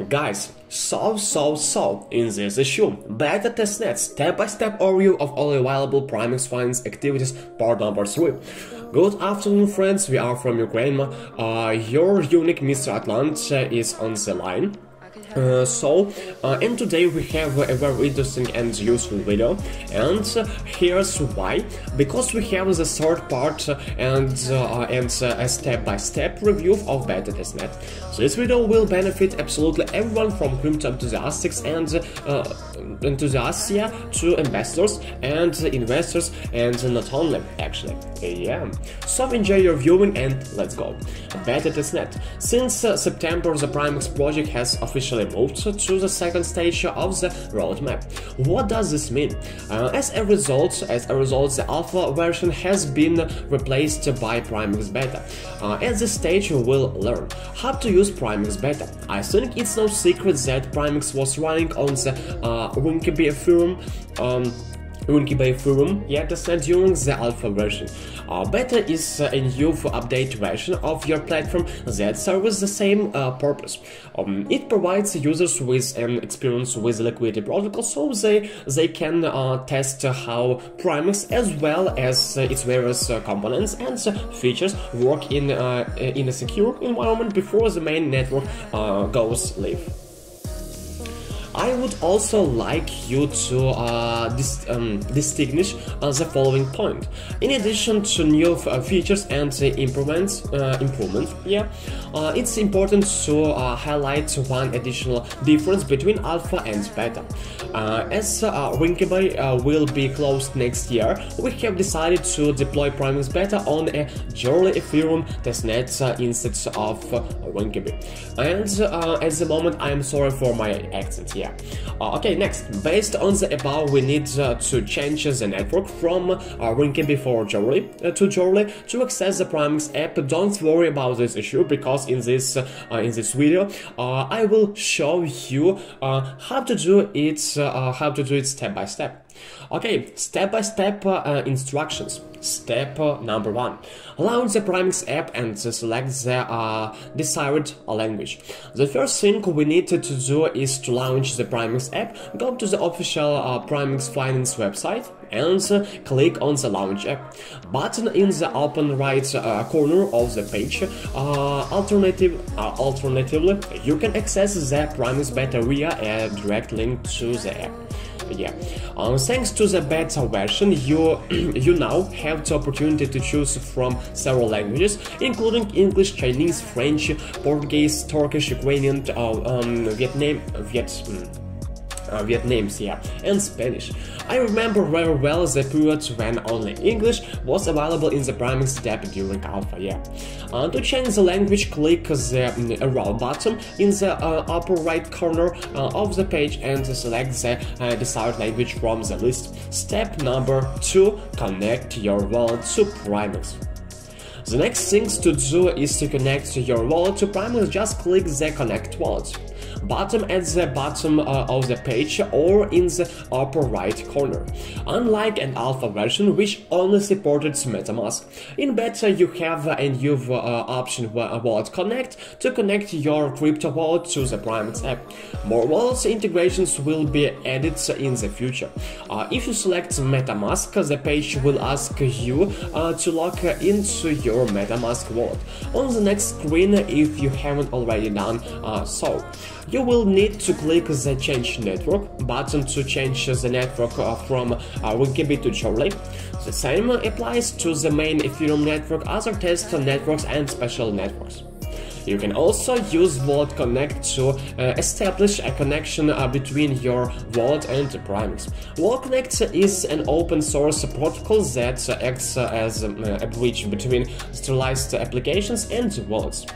Guys, in this issue, Beta Testnet Step-by-step overview of all available Primex Finance activities, part number 3. Good afternoon, friends, we are from Ukraine. Your unique Mr.Atlant is on the line. And today we have a very interesting and useful video, and here's why. Because we have the third part and a step-by-step review of Beta Testnet. So this video will benefit absolutely everyone from crypto enthusiasts and enthusiasts to investors and not only, actually. Yeah. So enjoy your viewing and let's go. Beta Testnet. Since September, the Primex project has officially moved to the second stage of the roadmap. What does this mean? As a result, the alpha version has been replaced by Primex Beta. At this stage, we'll learn how to use Primex Beta. I think it's no secret that Primex was running on the Winkeby Ethereum testnet during the alpha version. Beta is a new update version of your platform that serves the same purpose. It provides users with an experience with liquidity protocol, so they can test how Primex as well as its various components and features work in a secure environment before the main network goes live. I would also like you to distinguish the following point. In addition to new features and improvements, it's important to highlight one additional difference between alpha and beta. As Winkeby will be closed next year, we have decided to deploy Primex Beta on a Jolly Ethereum testnet instead of Winkeby. And at the moment, I am sorry for my accent here. Okay, next, based on the above, we need to change the network from Winkeby for Jolly to Jolly to access the Primex app. Don't worry about this issue, because in this video I will show you how to do it step by step. Okay, step-by-step instructions. Step number 1. Launch the Primex app and select the desired language. The first thing we need to do is to launch the Primex app. Go to the official Primex Finance website and click on the Launch App button in the upper right corner of the page. Alternatively, you can access the Primex Beta via a direct link to the app. Thanks to the beta version, you now have the opportunity to choose from several languages, including English, Chinese, French, Portuguese, Turkish, Ukrainian, Vietnamese, and Spanish. I remember very well the period when only English was available in the Primex app during alpha. To change the language, click the arrow button in the upper right corner of the page and select the desired language from the list. Step number 2. Connect your wallet to Primex. The next thing to do is to connect your wallet to Primex. Just click the Connect Wallet button at the bottom of the page or in the upper right corner. Unlike an alpha version which only supported MetaMask, in beta you have a new option Wallet Connect to connect your crypto wallet to the Primex app. More wallet integrations will be added in the future. If you select MetaMask, the page will ask you to log into your MetaMask wallet on the next screen if you haven't already done so. You will need to click the Change Network button to change the network from Winkeby to Jolly. The same applies to the main Ethereum network, other test networks and special networks. You can also use Wallet Connect to establish a connection between your wallet and Primex. Wallet Connect is an open source protocol that acts as a bridge between centralized applications and wallets.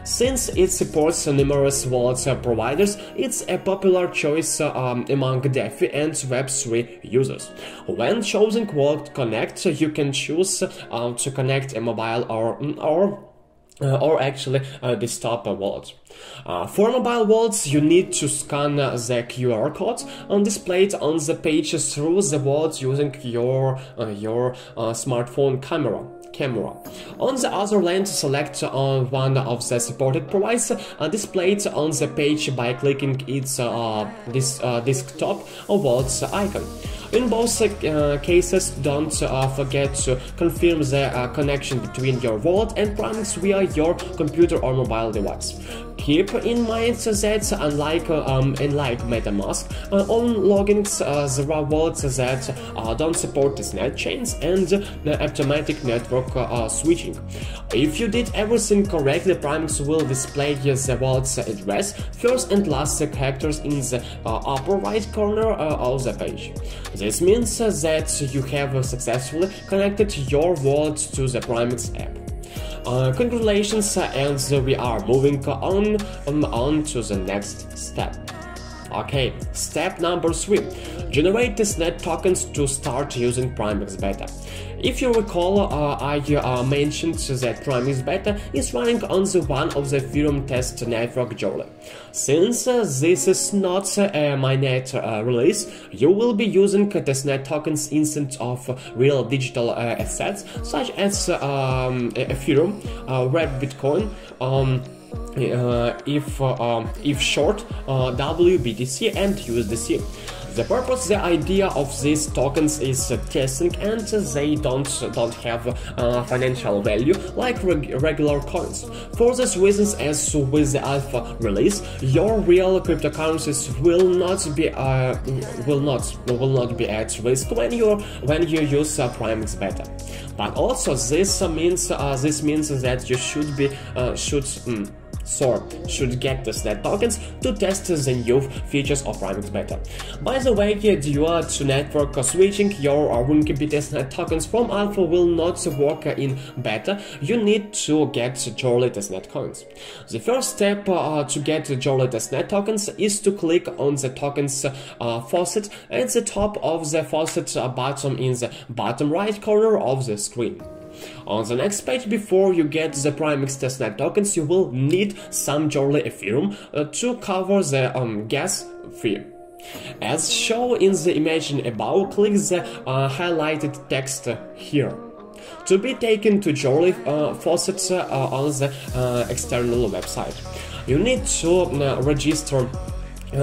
Since it supports numerous wallet providers, it's a popular choice among DeFi and Web3 users. When choosing Wallet Connect, you can choose to connect a mobile or actually desktop wallet. For mobile wallets, you need to scan the QR code displayed on the page through the wallet using your smartphone camera. camera. On the other lens, select one of the supported provides displayed on the page by clicking its desktop wallet icon. In both cases, don't forget to confirm the connection between your wallet and Primex via your computer or mobile device. Keep in mind that unlike MetaMask, on logins there are wallets that don't support testnet chains and automatic network switching. If you did everything correctly, Primex will display the wallet's address, first and last characters in the upper right corner of the page. This means that you have successfully connected your wallet to the Primex app. Congratulations, and we are moving on to the next step. Okay, step number 3. Generate testnet tokens to start using Primex Beta. If you recall, I mentioned that Primex Beta is running on the one of the Ethereum test network Joule. Since this is not a mainnet release, you will be using testnet tokens instead of real digital assets such as Ethereum, Red Bitcoin, if short, WBTC and USDC. The purpose, the idea of these tokens is testing, and they don't have financial value like regular coins. For these reasons, as with the alpha release, your real cryptocurrencies will not be at risk when you use Primex Beta. But also this means that you should get testnet tokens to test the new features of Primex Beta. By the way, due to network switching, your Beta testnet tokens from alpha will not work in beta. You need to get Joule testnet coins. The first step to get Joule testnet tokens is to click on the tokens faucet at the top of the faucet button in the bottom right corner of the screen. On the next page, before you get the Primex testnet tokens, you will need some Joule Ethereum to cover the gas fee. As shown in the image above, click the highlighted text here to be taken to Joule faucet on the external website. You need to register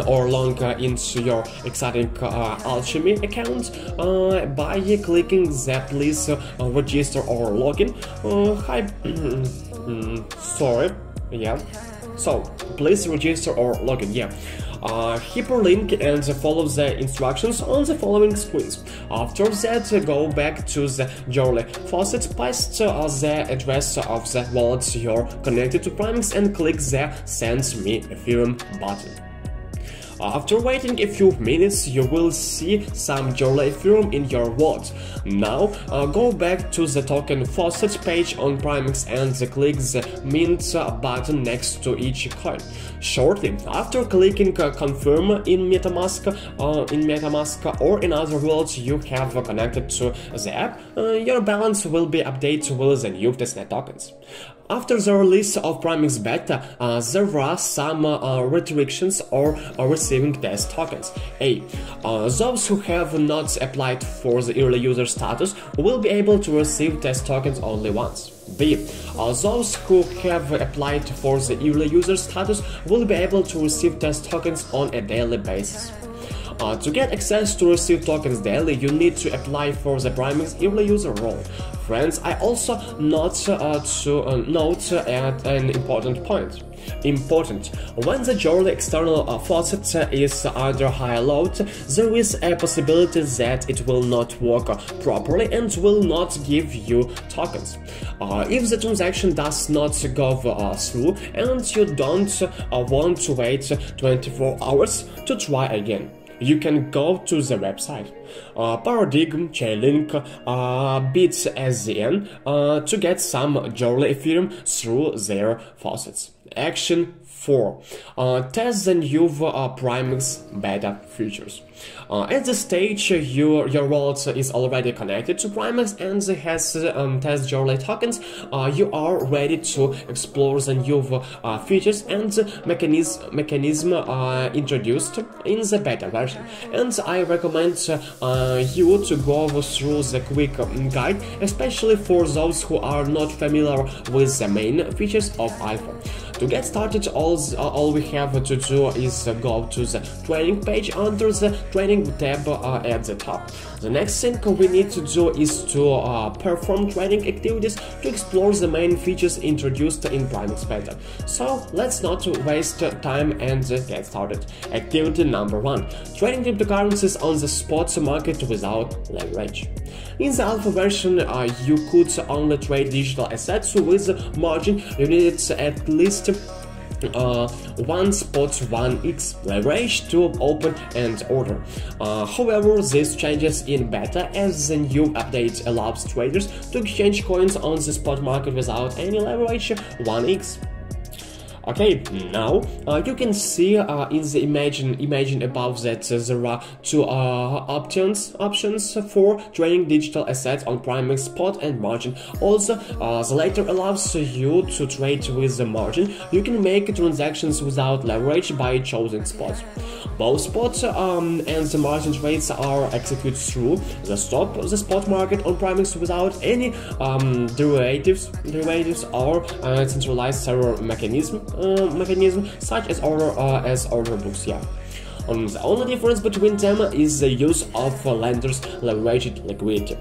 or log into your exciting Alchemy account by clicking the please register or login. So please register or login. Hyperlink and follow the instructions on the following screens. After that, go back to the Joule faucet, paste the address of the wallet you're connected to Primex and click the Send Me Ethereum button. After waiting a few minutes, you will see some Joule Ethereum in your wallet. Now, go back to the token faucet page on Primex and click the Mint button next to each coin. Shortly after clicking Confirm in MetaMask or in other wallets you have connected to the app, your balance will be updated with the new testnet tokens. After the release of Primex Beta, there are some restrictions on receiving test tokens. A. Those who have not applied for the early user status will be able to receive test tokens only once. B. Those who have applied for the early user status will be able to receive test tokens on a daily basis. To get access to receive tokens daily, you need to apply for the Primex early user role. Friends, I also note at an important point. When the Joule external faucet is under high load, there is a possibility that it will not work properly and will not give you tokens. If the transaction does not go through and you don't want to wait 24 hours to try again, you can go to the website Paradigm, Chainlink, Bits.SZN to get some Joule Ethereum through their faucets. Action 4. Test the new Primex beta features. At this stage, your wallet is already connected to Primex and has test your tokens. You are ready to explore the new features and mechanism introduced in the beta version. And I recommend you to go through the quick guide, especially for those who are not familiar with the main features of Alpha. To get started, all we have to do is go to the training page under the training tab at the top. The next thing we need to do is to perform training activities to explore the main features introduced in Primex Beta. So let's not waste time and get started. Activity number 1. Trading cryptocurrencies on the spot market without leverage. In the alpha version, you could only trade digital assets with margin. You needed at least 1 spot 1x leverage to open and order. However, this changes in beta as the new update allows traders to exchange coins on the spot market without any leverage 1x. Okay, now you can see in the imagine above that there are two options for trading digital assets on Primex spot and margin. Also, the latter allows you to trade with the margin. You can make transactions without leverage by choosing spots. Both spot and the margin trades are executed through the spot market on Primex without any derivatives or centralized server mechanism such as order books. The only difference between them is the use of lenders' leveraged liquidity.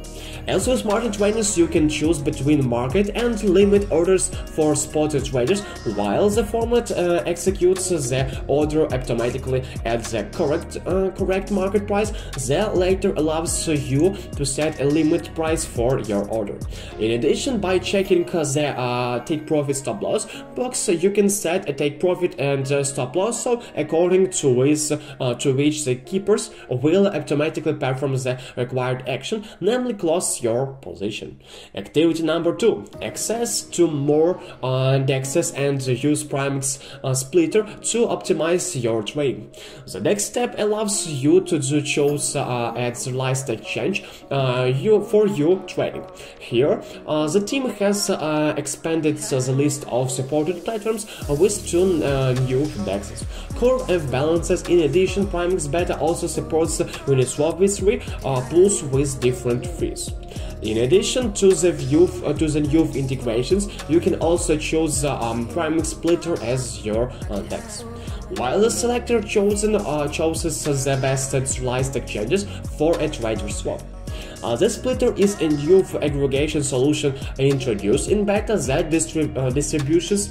As with margin traders, you can choose between market and limit orders for spot traders. While the format executes the order automatically at the correct market price, the latter allows you to set a limit price for your order. In addition, by checking the take profit stop loss box, you can set a take profit and stop loss, so according to which the keepers will automatically perform the required action, namely close your position. Activity number 2. Access to more DEXs and use Primex splitter to optimize your trading. The next step allows you to choose at the last exchange for your trading. Here, the team has expanded the list of supported platforms with 2 new DEXs. Curve and balances. In addition, Primex Beta also supports Uniswap v3 Plus with different fees. In addition to the new integrations, you can also choose Primex Splitter as your DEX. While the selector chooses the best centralized exchanges for a trader swap. The splitter is a new aggregation solution introduced in beta that distributes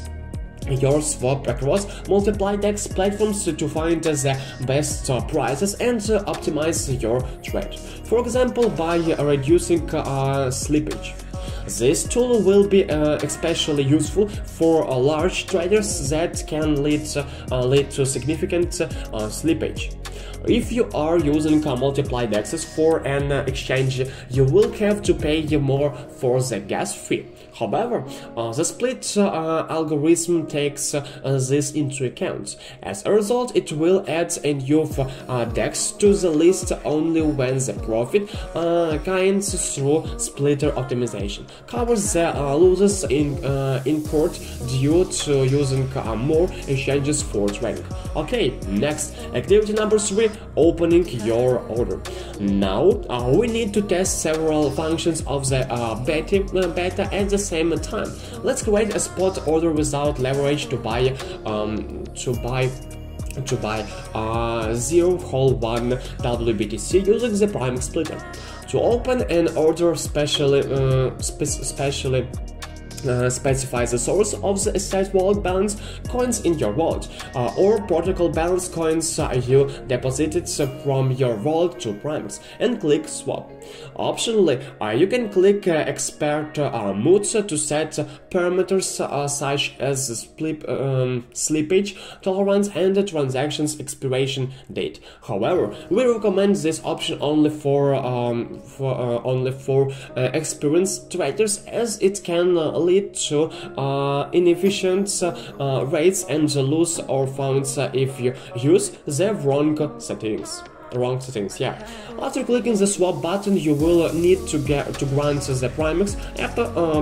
your swap across multiple DEX platforms to find the best prices and optimize your trade. For example, by reducing slippage. This tool will be especially useful for large traders that can lead to significant slippage. If you are using multiple DEXs for an exchange, you will have to pay more for the gas fee. However, the split algorithm takes this into account. As a result, it will add a new DEX to the list only when the profit gains through splitter optimization covers the losses incurred due to using more exchanges for trading. Okay, next, activity number 3, opening your order. Now we need to test several functions of the beta at the same time. Let's create a spot order without leverage to buy 0.1 WBTC using the Primex splitter. To open an order, specify the source of the asset wallet balance coins in your wallet, or protocol balance coins you deposited from your wallet to Primex, and click swap. Optionally, you can click expert modes to set parameters such as slippage tolerance and the transaction's expiration date. However, we recommend this option only for experienced traders, as it can lead lead to inefficient rates and loss or funds if you use the wrong settings. Yeah. After clicking the swap button, you will need to grant the Primex app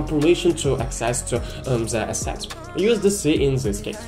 permission to access to the asset, USDC in this case.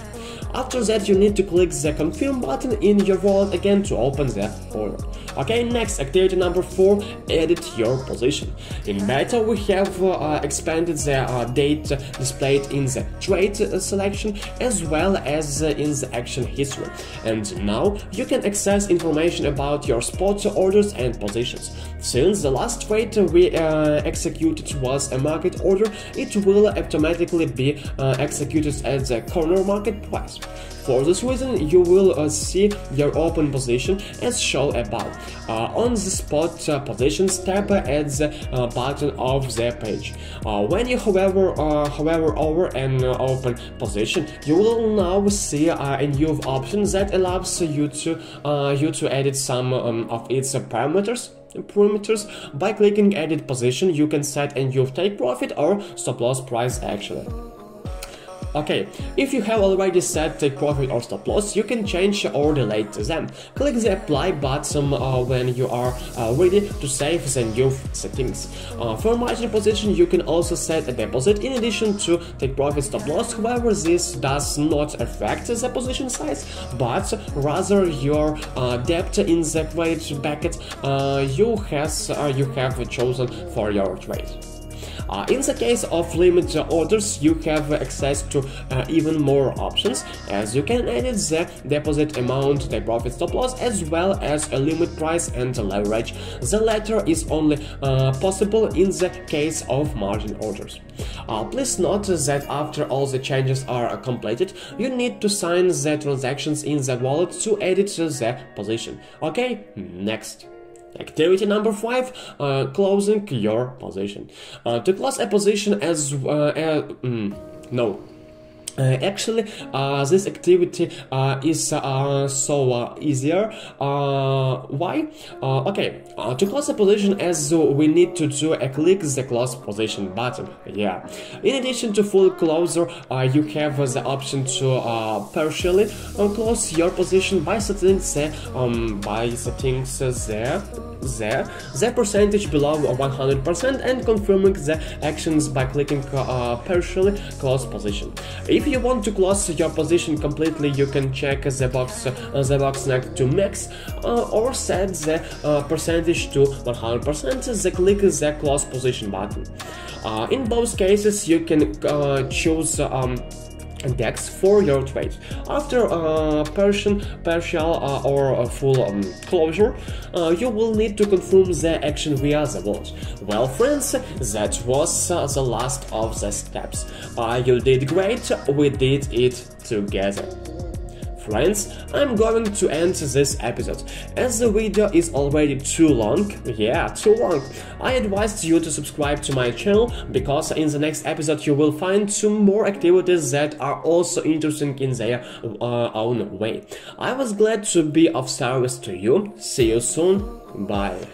After that, you need to click the confirm button in your wallet again to open the order. Okay, next, activity number 4, edit your position. In beta, we have expanded the date displayed in the trade selection as well as in the action history. And now you can access information about your spot orders and positions. Since the last trade we executed was a market order, it will automatically be executed at the corner market price. For this reason, you will see your open position as shown above. On the spot positions tab at the bottom of the page. When you hover over an open position, you will now see a new option that allows you to edit some of its parameters. By clicking edit position, you can set a new take profit or stop loss price actually. Okay, if you have already set take profit or stop loss, you can change or delete them. Click the apply button when you are ready to save the new settings. For margin position, you can also set a deposit in addition to take profit stop loss. However, this does not affect the position size, but rather your depth in the trade bucket you have chosen for your trade. In the case of limit orders, you have access to even more options, as you can edit the deposit amount, the profit stop loss, as well as a limit price and leverage. The latter is only possible in the case of margin orders. Please note that after all the changes are completed, you need to sign the transactions in the wallet to edit the position. Okay, next. Activity number 5, closing your position. To close a position actually, this activity is so easier. Why? Okay, to close a position, as we need to do a click the close position button. Yeah. In addition to full closure, you have the option to partially close your position by setting the percentage below 100% and confirming the actions by clicking partially close position. If you want to close your position completely, you can check the box next to max or set the percentage to 100%. Click the close position button. In both cases, you can choose index for your trade. After partial or full closure, you will need to confirm the action via the wallet. Well, friends, that was the last of the steps. You did great, we did it together. Friends, I'm going to end this episode, as the video is already too long. Yeah, too long. I advise you to subscribe to my channel, because in the next episode you will find some more activities that are also interesting in their own way. I was glad to be of service to you. See you soon. Bye.